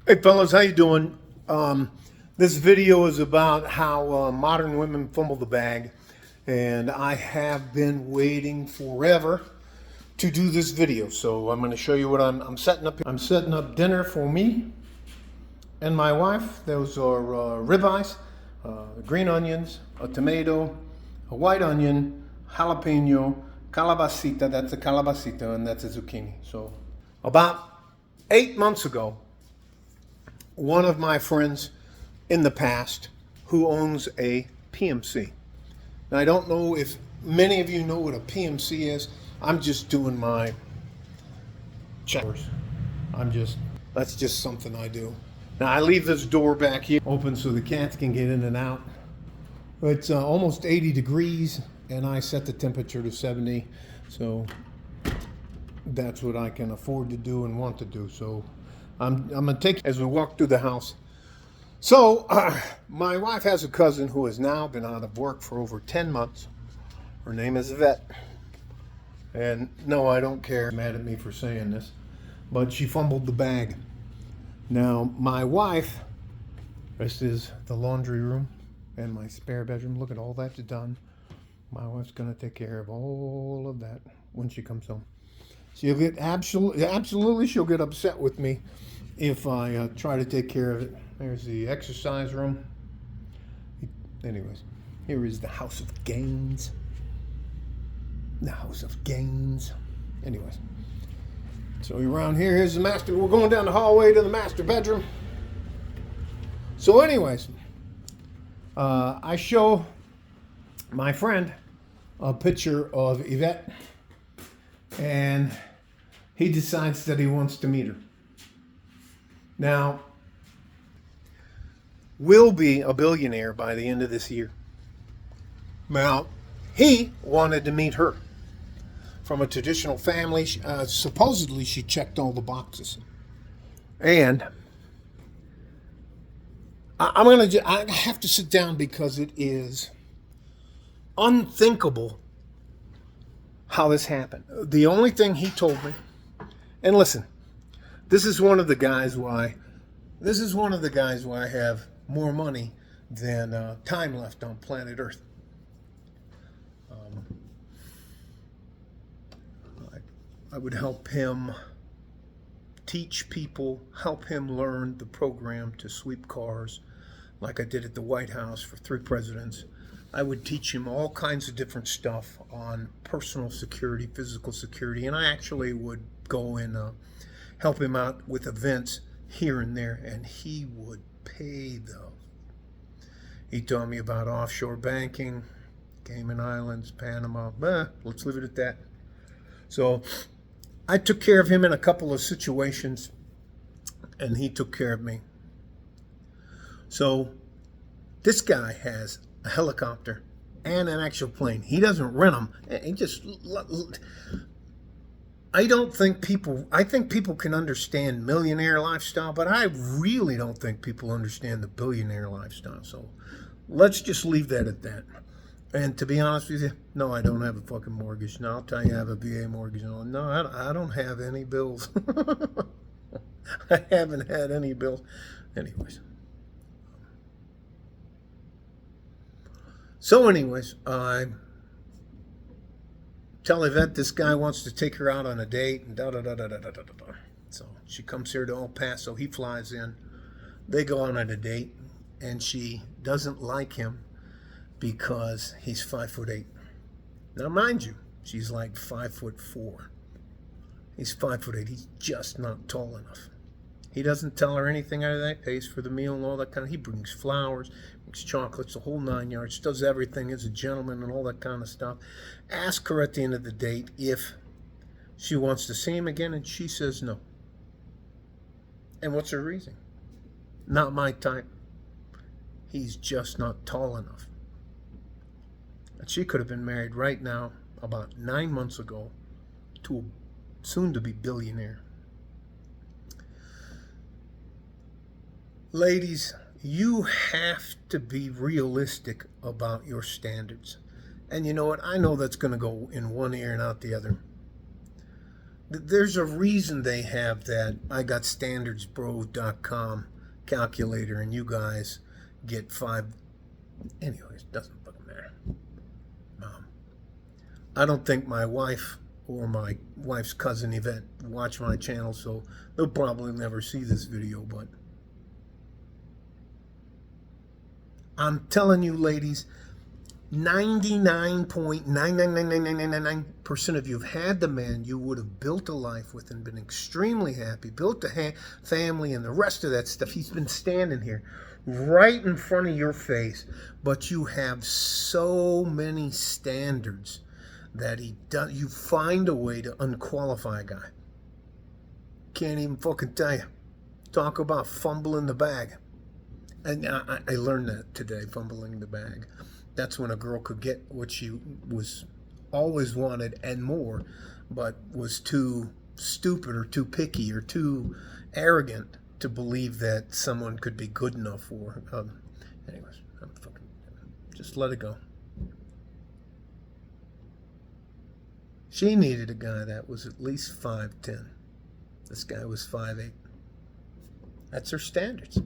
Hey fellas, how you doing? This video is about how modern women fumble the bag, and I have been waiting forever to do this video. So I'm going to show you what I'm setting up. I'm setting up dinner for me and my wife. Those are ribeyes, green onions, a tomato, a white onion, jalapeno, calabacita. That's a calabacita, and that's a zucchini. So about 8 months ago, one of my friends in the past who owns a PMC. Now, I don't know if many of you know what a PMC is. I'm just doing my checkers. That's just something I do. Now, I leave this door back here open so the cats can get in and out. It's almost 80 degrees, and I set the temperature to 70. So that's what I can afford to do and want to do. So I'm going to take as we walk through the house. So my wife has a cousin who has now been out of work for over 10 months. Her name is Yvette. And no, I don't care. Mad at me for saying this, but she fumbled the bag. Now my wife, this is the laundry room and my spare bedroom. Look at all that's done. My wife's going to take care of all of that when she comes home. She'll get absolutely she'll get upset with me if I try to take care of it. There's the exercise room. Anyways, here is the house of gains. The house of gains. Anyways, so around here, here's the master. We're going down the hallway to the master bedroom. So anyways, I show my friend a picture of Yvette, and he decides that he wants to meet her. Now, will be a billionaire by the end of this year. Now, he wanted to meet her. From a traditional family, supposedly she checked all the boxes. And I have to sit down because it is unthinkable how this happened. The only thing he told me, and listen, this is one of the guys why I have more money than time left on planet Earth. I would help him teach people, help him learn the program to sweep cars, like I did at the White House for 3 presidents. I would teach him all kinds of different stuff on personal security, physical security, and I actually would go and help him out with events here and there, and he would pay them. He taught me about offshore banking, Cayman Islands, Panama. Let's leave it at that. So I took care of him in a couple of situations, and he took care of me. So this guy has a helicopter and an actual plane. He doesn't rent them. He just... I think people can understand millionaire lifestyle, but I really don't think people understand the billionaire lifestyle. So let's just leave that at that. And to be honest with you, no, I don't have a fucking mortgage. No, I'll tell you I have a VA mortgage. No, I don't have any bills. I haven't had any bills. Anyways. I tell Yvette this guy wants to take her out on a date, and da-da-da-da-da-da-da-da. So she comes here to El Paso. He flies in. They go on a date, and she doesn't like him because he's 5'8". Now, mind you, she's like 5'4". He's 5'8". He's just not tall enough. He doesn't tell her anything out of that. Pays for the meal and all that kind of. He brings flowers, brings chocolates, the whole 9 yards. Does everything as a gentleman and all that kind of stuff. Ask her at the end of the date if she wants to see him again, and she says no. And what's her reason? Not my type. He's just not tall enough. And she could have been married right now, about 9 months ago, to a soon-to-be billionaire. Ladies, you have to be realistic about your standards. And you know what? I know that's going to go in one ear and out the other. There's a reason they have that I got standardsbro.com calculator and you guys get 5. Anyways, doesn't fucking matter. I don't think my wife or my wife's cousin Yvette watch my channel, so they'll probably never see this video, but I'm telling you, ladies, 99.99999% of you have had the man you would have built a life with and been extremely happy, built a family and the rest of that stuff. He's been standing here right in front of your face, but you have so many standards that you find a way to unqualify a guy. Can't even fucking tell you. Talk about fumbling the bag. And I learned that today, fumbling the bag. That's when a girl could get what she was always wanted and more, but was too stupid or too picky or too arrogant to believe that someone could be good enough for her. Anyways, just let it go. She needed a guy that was at least 5'10". This guy was 5'8". That's her standards.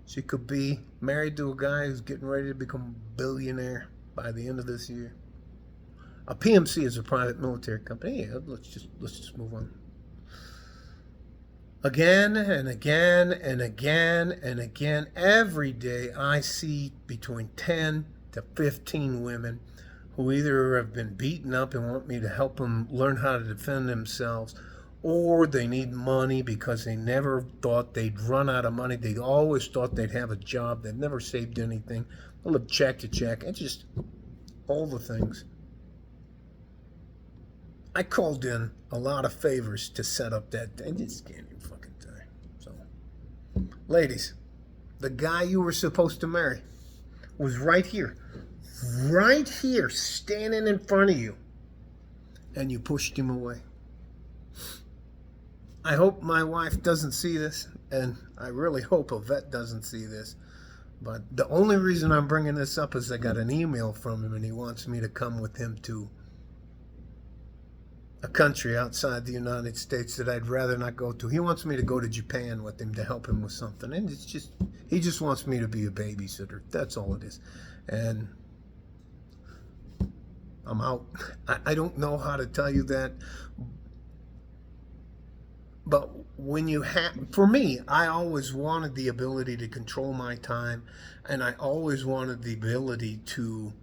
She could be married to a guy who's getting ready to become a billionaire by the end of this year. A PMC is a private military company. Yeah, let's just move on. Again and again and again and again, every day I see between 10 to 15 women who either have been beaten up and want me to help them learn how to defend themselves, or they need money because they never thought they'd run out of money. They always thought they'd have a job. They've never saved anything. They'll live check to check. And just all the things. I called in a lot of favors to set up that. I just can't even fucking tell you. So, ladies, the guy you were supposed to marry was right here. Right here, standing in front of you. And you pushed him away. I hope my wife doesn't see this, and I really hope Yvette doesn't see this. But the only reason I'm bringing this up is I got an email from him, and he wants me to come with him to a country outside the United States that I'd rather not go to. He wants me to go to Japan with him to help him with something, and he just wants me to be a babysitter. That's all it is. And I'm out. I don't know how to tell you that. But when you have, for me, I always wanted the ability to control my time, and I always wanted the ability to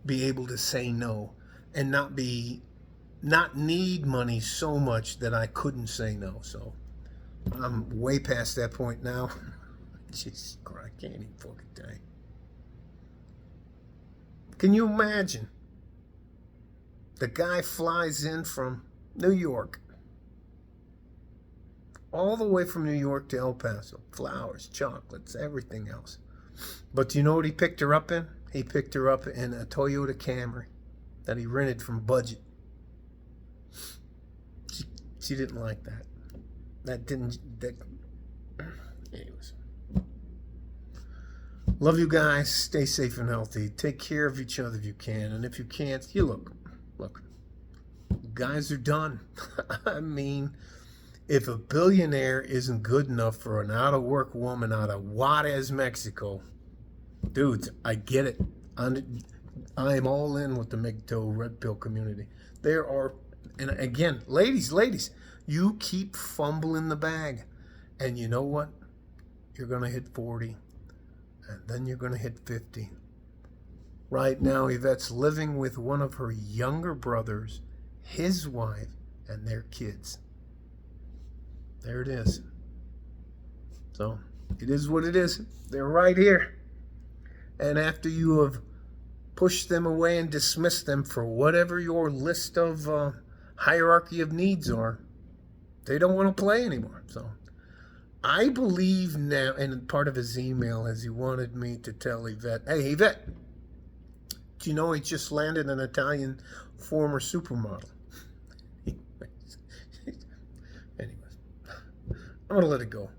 be able to say no and not need money so much that I couldn't say no. So I'm way past that point now. Jesus Christ, I can't even fucking tell you. Can you imagine? The guy flies in from New York. All the way from New York to El Paso. Flowers, chocolates, everything else. But do you know what he picked her up in? He picked her up in a Toyota Camry that he rented from Budget. She didn't like that. Anyways. Love you guys. Stay safe and healthy. Take care of each other if you can. And if you can't, you look. Guys are done. I mean, if a billionaire isn't good enough for an out-of-work woman out of Juarez, Mexico, dudes, I get it. I am all in with the MGTOW Red Pill community. There are, and again, ladies, you keep fumbling the bag. And you know what? You're going to hit 40. And then you're going to hit 50. Right now, Yvette's living with one of her younger brothers, his wife, and their kids. There it is. So, it is what it is. They're right here. And after you have pushed them away and dismissed them for whatever your list of hierarchy of needs are, they don't want to play anymore. So, I believe now, and part of his email is he wanted me to tell Yvette, hey, Yvette, do you know he just landed an Italian former supermodel? Anyways, I'm going to let it go.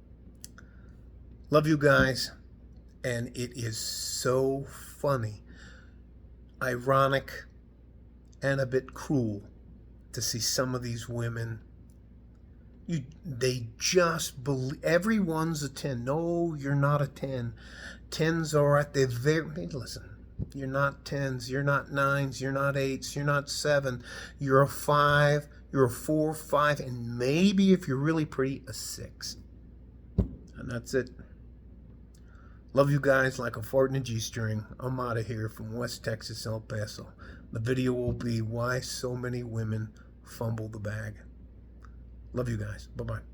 Love you guys. And it is so funny, ironic, and a bit cruel to see some of these women. They just believe everyone's a 10. No, you're not a 10. 10s are at the very, listen, you're not 10s, you're not 9s, you're not 8s, you're not 7. You're a 5, you're a 4, 5, and maybe if you're really pretty, a 6. And that's it. Love you guys like a fart in a G-string. I'm out of here from West Texas, El Paso. The video will be why so many women fumble the bag. Love you guys. Bye-bye.